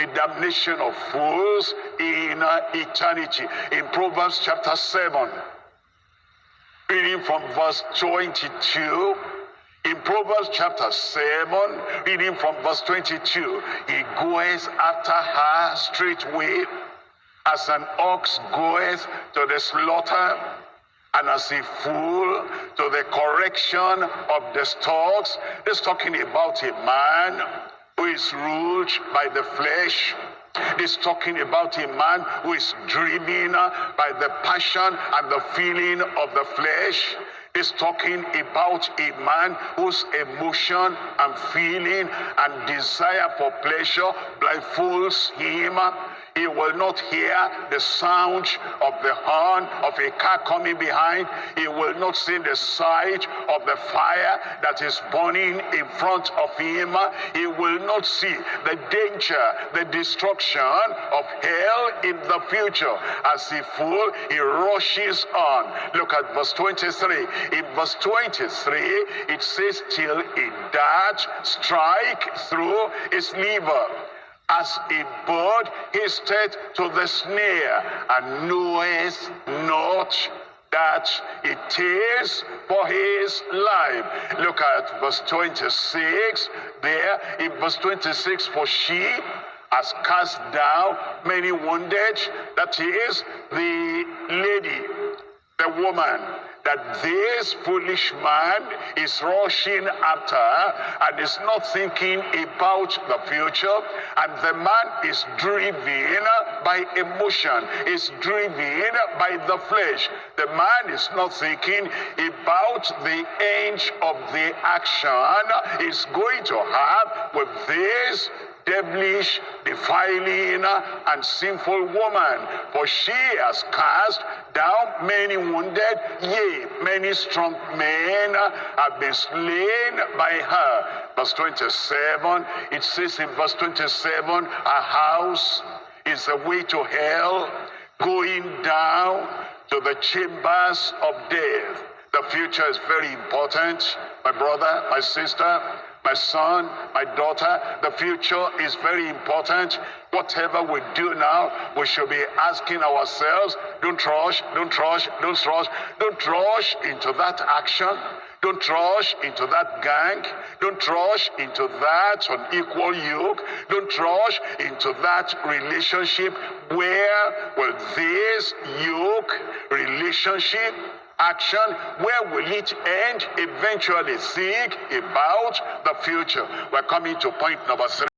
the damnation of fools in eternity. In Proverbs chapter 7, reading from verse 22, in Proverbs chapter 7, reading from verse 22, he goeth after her straightway, as an ox goeth to the slaughter, and as a fool to the correction of the stocks. This is talking about a man who is ruled by the flesh. This is talking about a man who is driven by the passion and the feeling of the flesh. Is talking about a man whose emotion and feeling and desire for pleasure blindfolds him. He will not hear the sound of the horn of a car coming behind. He will not see the sight of the fire that is burning in front of him. He will not see the danger, the destruction of hell in the future. As a fool, he rushes on. Look at verse 23. In verse 23, it says, till a dart strike through his liver, as a bird hasteth to the snare, and knoweth not that it is for his life. Look at verse 26 there. In verse 26, for she has cast down many wounded. That is the lady, the woman, that this foolish man is rushing after and is not thinking about the future. And the man is driven by emotion, is driven by the flesh. The man is not thinking about the end of the action he's going to have with this devilish, defiling, and sinful woman. For she has cast down many wounded, yea, many strong men have been slain by her. Verse 27, it says in verse 27, a house is the way to hell, going down to the chambers of death. The future is very important, my brother, my sister, my son, my daughter. The future is very important. Whatever we do now, we should be asking ourselves, don't rush, don't rush, don't rush. Don't rush into that action. Don't rush into that gang. Don't rush into that unequal yoke. Don't rush into that relationship. Where will this yoke, relationship, action, where will it end? Eventually think about the future. We're coming to point number 3.